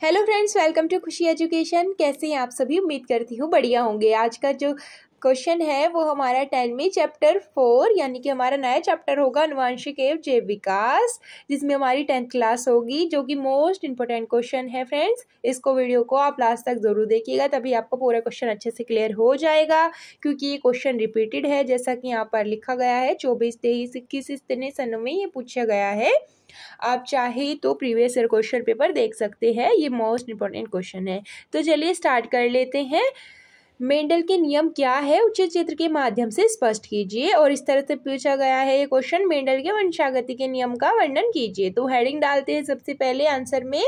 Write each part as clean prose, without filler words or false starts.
Hello friends, welcome to खुशी education. कैसे हैं आप सभी? उम्मीद करती हूँ बढ़िया होंगे। आज का जो क्वेश्चन है वो हमारा 10 में चैप्टर 4 यानी कि हमारा नया चैप्टर होगा अनुवांशिक एवं जैव विकास, जिसमें हमारी 10th क्लास होगी, जो कि मोस्ट इंपॉर्टेंट क्वेश्चन है फ्रेंड्स। इसको वीडियो को आप लास्ट तक जरूर देखिएगा, तभी आपको पूरा क्वेश्चन अच्छे से क्लियर हो जाएगा, क्योंकि ये क्वेश्चन रिपीटेड है। जैसा कि यहाँ पर लिखा गया है 24, 23, 21 इतने सनों में ये पूछा गया है। आप चाहे तो प्रीवियस ईयर क्वेश्चन पेपर देख सकते हैं, ये मोस्ट इंपॉर्टेंट क्वेश्चन है। तो चलिए स्टार्ट कर लेते हैं। मेंडल के नियम क्या है, उचित चित्र के माध्यम से स्पष्ट कीजिए। और इस तरह से पूछा गया है ये क्वेश्चन, मेंडल के वंशागति के नियम का वर्णन कीजिए। तो हेडिंग डालते हैं सबसे पहले आंसर में,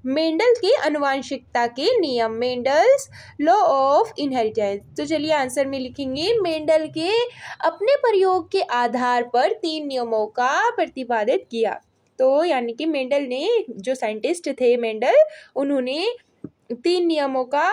मेंडल की आनुवांशिकता के नियम, मेंडल्स लॉ ऑफ इनहेरिटेंस। तो चलिए आंसर में लिखेंगे, मेंडल के अपने प्रयोग के आधार पर 3 नियमों का प्रतिपादित किया। तो यानी कि मेंडल ने, जो साइंटिस्ट थे मेंडल, उन्होंने 3 नियमों का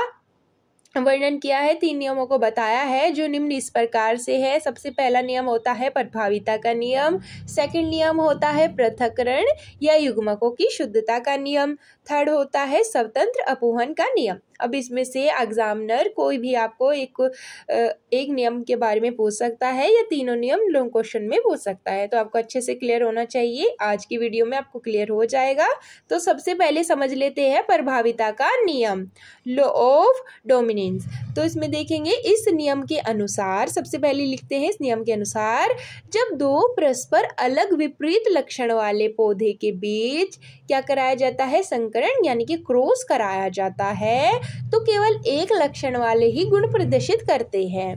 वर्णन किया है, 3 नियमों को बताया है, जो निम्न इस प्रकार से है। सबसे पहला नियम होता है प्रभाविता का नियम, सेकंड नियम होता है पृथक्करण या युग्मकों की शुद्धता का नियम, थर्ड होता है स्वतंत्र अपवहन का नियम। अब इसमें से एग्जामिनर कोई भी आपको एक नियम के बारे में पूछ सकता है या तीनों नियम लॉन्ग क्वेश्चन में पूछ सकता है, तो आपको अच्छे से क्लियर होना चाहिए। आज की वीडियो में आपको क्लियर हो जाएगा। तो सबसे पहले समझ लेते हैं प्रभाविता का नियम, लॉ ऑफ डोमिनेंस। तो इसमें देखेंगे, इस नियम के अनुसार, सबसे पहले लिखते हैं इस नियम के अनुसार, जब 2 परस्पर अलग विपरीत लक्षण वाले पौधे के बीच क्या कराया जाता है, संकरण यानी कि क्रॉस कराया जाता है, तो केवल एक लक्षण वाले ही गुण प्रदर्शित करते हैं।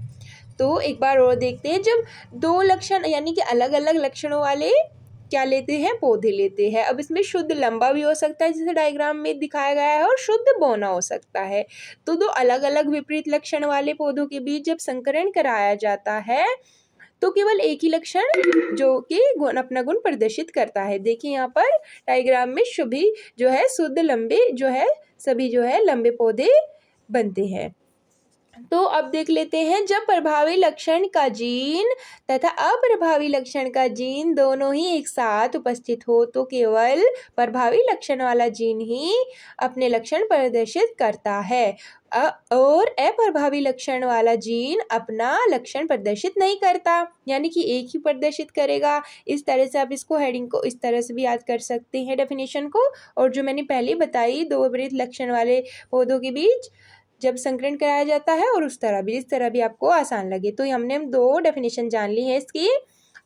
तो एक बार और देखते हैं, जब 2 लक्षण यानी कि अलग अलग लक्षणों वाले क्या लेते हैं, पौधे लेते हैं। अब इसमें शुद्ध लंबा भी हो सकता है, जैसे डायग्राम में दिखाया गया है, और शुद्ध बौना हो सकता है। तो 2 अलग अलग विपरीत लक्षण वाले पौधों के बीच जब संकरण कराया जाता है, तो केवल एक ही लक्षण जो कि अपना गुण प्रदर्शित करता है। देखिए यहाँ पर डायग्राम में सभी जो है शुद्ध लंबे जो है, सभी जो है लंबे पौधे बनते हैं। तो अब देख लेते हैं, जब प्रभावी लक्षण का जीन तथा अप्रभावी लक्षण का जीन दोनों ही एक साथ उपस्थित हो, तो केवल प्रभावी लक्षण वाला जीन ही अपने लक्षण प्रदर्शित करता है, और अप्रभावी लक्षण वाला जीन अपना लक्षण प्रदर्शित नहीं करता, यानी कि एक ही प्रदर्शित करेगा। इस तरह से आप इसको हेडिंग को इस तरह से भी याद कर सकते हैं डेफिनेशन को। और जो मैंने पहले बताई, 2 विपरीत लक्षण वाले पौधों के बीच जब संकरण कराया जाता है, और उस तरह भी, इस तरह भी आपको आसान लगे। तो हमने 2 डेफिनेशन जान ली है इसकी।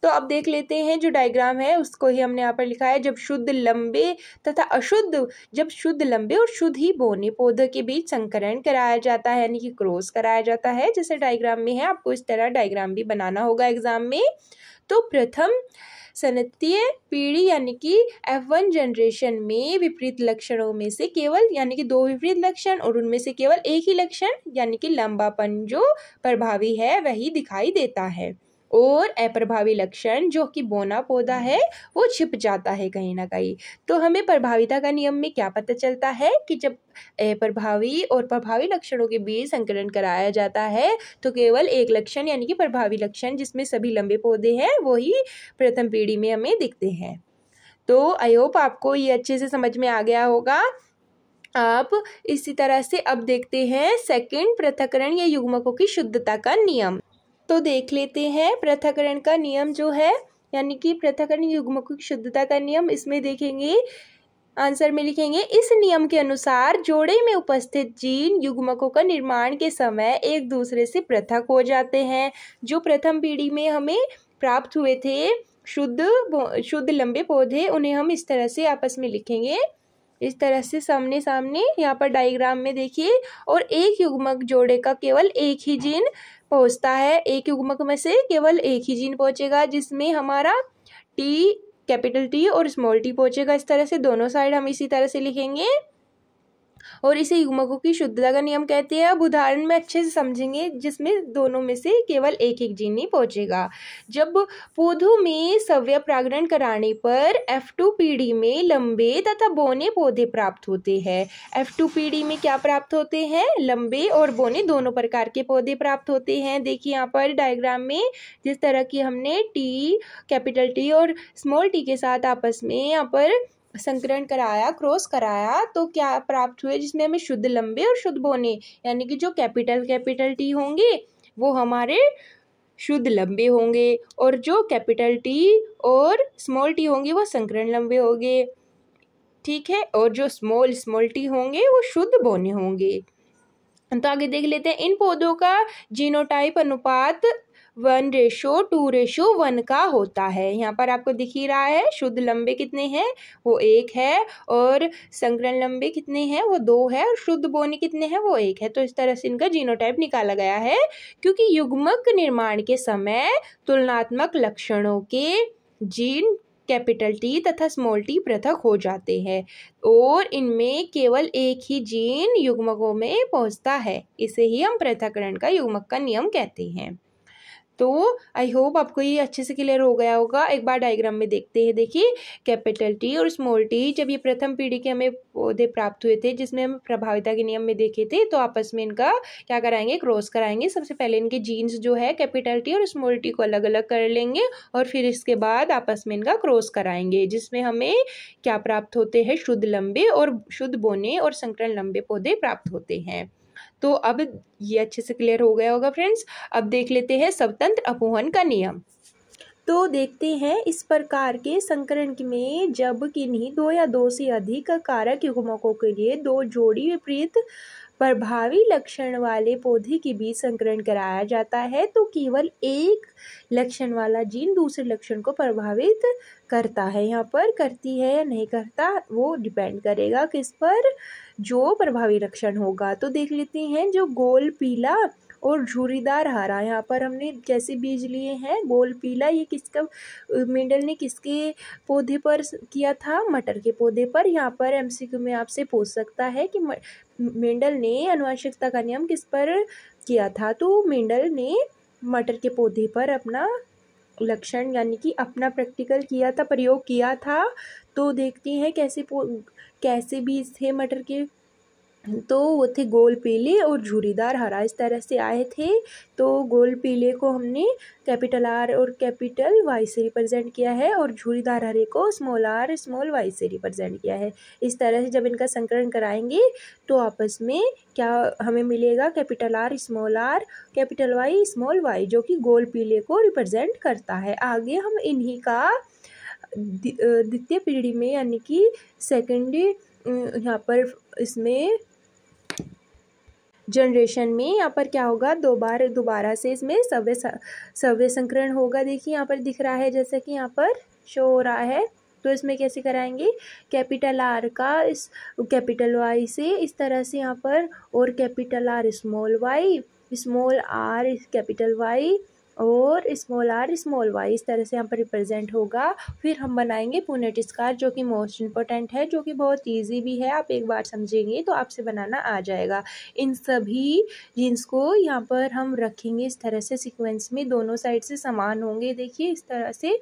तो अब देख लेते हैं, जो डायग्राम है उसको ही हमने यहाँ पर लिखा है, जब शुद्ध लंबे तथा अशुद्ध, जब शुद्ध लंबे और शुद्ध ही बौने पौधों के बीच संकरण कराया जाता है, यानी कि क्रॉस कराया जाता है, जैसे डायग्राम में है। आपको इस तरह डायग्राम भी बनाना होगा एग्जाम में। तो प्रथम सनतीय पीढ़ी यानी कि F1 जनरेशन में विपरीत लक्षणों में से केवल, यानी कि 2 विपरीत लक्षण और उनमें से केवल एक ही लक्षण यानी कि लंबापन जो प्रभावी है वही दिखाई देता है, और अप्रभावी लक्षण जो कि बौना पौधा है वो छिप जाता है कहीं ना कहीं। तो हमें प्रभाविता का नियम में क्या पता चलता है कि जब अप्रभावी और प्रभावी लक्षणों के बीच संकलन कराया जाता है, तो केवल एक लक्षण यानी कि प्रभावी लक्षण जिसमें सभी लंबे पौधे हैं वो ही प्रथम पीढ़ी में हमें दिखते हैं। तो आई होप आपको ये अच्छे से समझ में आ गया होगा। आप इसी तरह से अब देखते हैं सेकंड, पृथक्करण या युग्मकों की शुद्धता का नियम। तो देख लेते हैं पृथक्करण का नियम जो है, यानी कि पृथक्करण युग्मकों की शुद्धता का नियम। इसमें देखेंगे, आंसर में लिखेंगे, इस नियम के अनुसार जोड़े में उपस्थित जीन युग्मकों का निर्माण के समय एक दूसरे से पृथक हो जाते हैं। जो प्रथम पीढ़ी में हमें प्राप्त हुए थे शुद्ध लंबे पौधे, उन्हें हम इस तरह से आपस में लिखेंगे, इस तरह से सामने सामने यहाँ पर डायग्राम में देखिए। और एक युग्मक जोड़े का केवल एक ही जीन पहुँचता है, एक युग्मक में से केवल एक ही जीन पहुँचेगा, जिसमें हमारा टी, कैपिटल टी और स्मॉल टी पहुँचेगा। इस तरह से दोनों साइड हम इसी तरह से लिखेंगे, और इसे युग्मकों की शुद्धता का नियम कहते हैं। अब उदाहरण में अच्छे से समझेंगे, जिसमें दोनों में से केवल एक एक जीन ही पहुंचेगा। जब पौधों में सव्य परागण कराने पर F2 पीढ़ी में लंबे तथा बौने पौधे प्राप्त होते हैं। F2 पीढ़ी में क्या प्राप्त होते हैं, लंबे और बौने दोनों प्रकार के पौधे प्राप्त होते हैं। देखिए यहाँ पर डायग्राम में जिस तरह की हमने टी, कैपिटल टी और स्मॉल टी के साथ आपस में यहाँ पर संकरण कराया, क्रॉस कराया, तो क्या प्राप्त हुए, जिसमें हमें शुद्ध लंबे और शुद्ध बौने, यानी कि जो कैपिटल टी होंगे वो हमारे शुद्ध लंबे होंगे, और जो कैपिटल टी और स्मॉल टी होंगे वो संकरण लंबे होंगे, ठीक है, और जो स्मॉल टी होंगे वो शुद्ध बौने होंगे। तो आगे देख लेते हैं, इन पौधों का जीनोटाइप अनुपात 1:2:1 का होता है। यहाँ पर आपको दिख ही रहा है, शुद्ध लंबे कितने हैं, वो 1 है, और संकरण लंबे कितने हैं, वो 2 है, और शुद्ध बौने कितने हैं, वो 1 है। तो इस तरह से इनका जीनोटाइप निकाला गया है, क्योंकि युग्मक निर्माण के समय तुलनात्मक लक्षणों के जीन कैपिटल टी तथा स्मॉल टी पृथक हो जाते हैं, और इनमें केवल एक ही जीन युग्मकों में पहुंचता है। इसे ही हम पृथक्करण का युग्मक का नियम कहते हैं। तो आई होप आपको ये अच्छे से क्लियर हो गया होगा। एक बार डायग्राम में देखते हैं। देखिए, कैपिटल टी और स्मॉल टी जब ये प्रथम पीढ़ी के हमें पौधे प्राप्त हुए थे, जिसमें हम प्रभाविता के नियम में देखे थे, तो आपस में इनका क्या कराएंगे, क्रॉस कराएंगे। सबसे पहले इनके जीन्स जो है कैपिटल टी और स्मॉल टी को अलग अलग कर लेंगे, और फिर इसके बाद आपस में इनका क्रॉस कराएंगे, जिसमें हमें क्या प्राप्त होते हैं, शुद्ध लंबे और शुद्ध बौने और संकरण लंबे पौधे प्राप्त होते हैं। तो अब ये अच्छे से क्लियर हो गया होगा फ्रेंड्स। अब देख लेते हैं स्वतंत्र अपवहन का नियम। तो देखते हैं, इस प्रकार के संकरण में जब किन्हीं 2 या 2 से अधिक कारक युग्मकों के लिए 2 जोड़ी विपरीत प्रभावी लक्षण वाले पौधे के बीच संकरण कराया जाता है, तो केवल एक लक्षण वाला जीन दूसरे लक्षण को प्रभावित करता है। यहाँ पर करती है या नहीं करता, वो डिपेंड करेगा किस पर, जो प्रभावी लक्षण होगा। तो देख लेते हैं, जो गोल पीला और झूरीदार हरा, यहाँ पर हमने जैसे बीज लिए हैं, गोल पीला, ये किसका, मेंडल ने किसके पौधे पर किया था, मटर के पौधे पर। यहाँ पर एमसीक्यू में आपसे पूछ सकता है कि मेंडल ने आनुवंशिकता का नियम किस पर किया था, तो मेंडल ने मटर के पौधे पर अपना लक्षण यानी कि अपना प्रैक्टिकल किया था, प्रयोग किया था। तो देखते हैं कैसे बीज थे मटर के, तो वो थे गोल पीले और झूरीदार हरा, इस तरह से आए थे। तो गोल पीले को हमने कैपिटल आर और कैपिटल वाई से रिप्रेजेंट किया है, और झूरीदार हरे को स्मॉल आर स्मॉल वाई से रिप्रेजेंट किया है। इस तरह से जब इनका संकलन कराएंगे तो आपस में क्या हमें मिलेगा, capital R capital Y small Y, जो कि गोल पीले को रिप्रेजेंट करता है। आगे हम इन्हीं का द्वितीय पीढ़ी में यानी कि सेकेंडरी यहाँ पर इसमें जनरेशन में यहाँ पर क्या होगा, दोबारा से इसमें सव्य संकरण होगा। देखिए यहाँ पर दिख रहा है, जैसा कि यहाँ पर शो हो रहा है। तो इसमें कैसे कराएंगे, कैपिटल आर का इस कैपिटल वाई से इस तरह से यहाँ पर, और capital R small R capital Y और स्मॉल आर स्मॉल वाई, इस तरह से यहाँ पर रिप्रेजेंट होगा। फिर हम बनाएंगे पुनेट स्कार, जो कि मोस्ट इम्पोर्टेंट है, जो कि बहुत इजी भी है। आप एक बार समझेंगे तो आपसे बनाना आ जाएगा। इन सभी जीन्स को यहाँ पर हम रखेंगे इस तरह से सीक्वेंस में, दोनों साइड से समान होंगे, देखिए इस तरह से,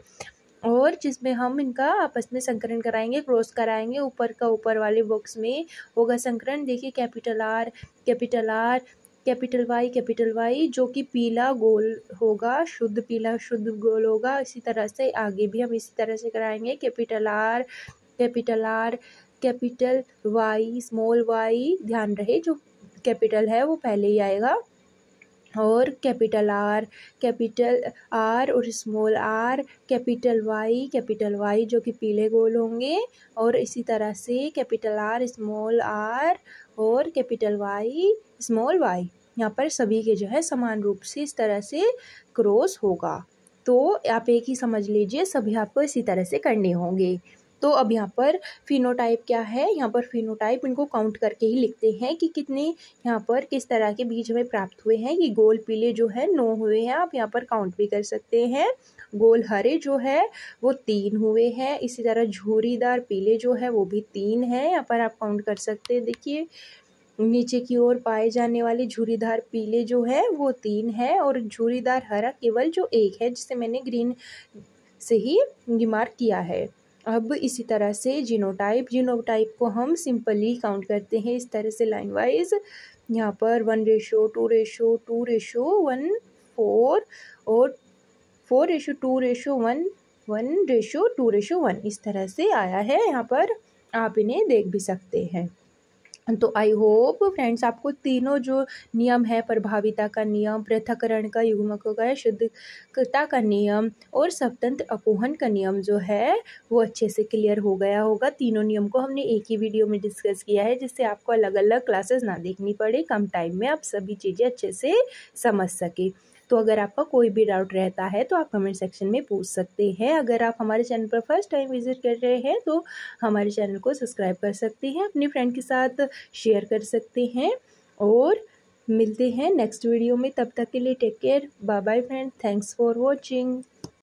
और जिसमें हम इनका आपस में संकरण कराएंगे, क्रॉस कराएंगे। ऊपर वाले बॉक्स में होगा संकरण, देखिए कैपिटल आर कैपिटल वाई, जो कि पीला गोल होगा, शुद्ध पीला शुद्ध गोल होगा। इसी तरह से आगे भी हम इसी तरह से कराएंगे, capital R capital Y small Y, ध्यान रहे जो कैपिटल है वो पहले ही आएगा, और कैपिटल आर और स्मॉल आर, कैपिटल वाई जो कि पीले गोल होंगे, और इसी तरह से कैपिटल आर स्मॉल आर और कैपिटल वाई स्मॉल वाई, यहाँ पर सभी के जो है समान रूप से इस तरह से क्रॉस होगा। तो आप एक ही समझ लीजिए, सभी आपको इसी तरह से करने होंगे। तो अब यहाँ पर फिनोटाइप क्या है, यहाँ पर फिनोटाइप इनको काउंट करके ही लिखते हैं कि कितने यहाँ पर किस तरह के बीज हमें प्राप्त हुए हैं। ये गोल पीले जो है 9 हुए हैं, आप यहाँ पर काउंट भी कर सकते हैं। गोल हरे जो है वो 3 हुए हैं। इसी तरह झूरीदार पीले जो है वो भी 3 है, यहाँ पर आप काउंट कर सकते हैं। देखिए नीचे की ओर पाए जाने वाले झूरीदार पीले जो है वो 3 है, और झूरीदार हरा केवल जो 1 है, जिसे मैंने ग्रीन से ही रिमार्क किया है। अब इसी तरह से जीनोटाइप को हम सिंपली काउंट करते हैं इस तरह से लाइन वाइज, यहाँ पर 1:2:2:1 4 और 4:2:1 1:2:1 इस तरह से आया है यहाँ पर। आप इन्हें देख भी सकते हैं। तो आई होप फ्रेंड्स आपको तीनों जो नियम है, प्रभाविता का नियम, पृथक्करण का, युग्मकों का, शुद्धता का नियम और स्वतंत्र अपोहन का नियम जो है वो अच्छे से क्लियर हो गया होगा। तीनों नियम को हमने एक ही वीडियो में डिस्कस किया है, जिससे आपको अलग अलग क्लासेस ना देखनी पड़े, कम टाइम में आप सभी चीज़ें अच्छे से समझ सके। तो अगर आपका कोई भी डाउट रहता है तो आप कमेंट सेक्शन में पूछ सकते हैं। अगर आप हमारे चैनल पर फर्स्ट टाइम विजिट कर रहे हैं तो हमारे चैनल को सब्सक्राइब कर सकते हैं, अपने फ्रेंड के साथ शेयर कर सकते हैं और मिलते हैं नेक्स्ट वीडियो में। तब तक के लिए take care, bye bye friend, thanks for watching.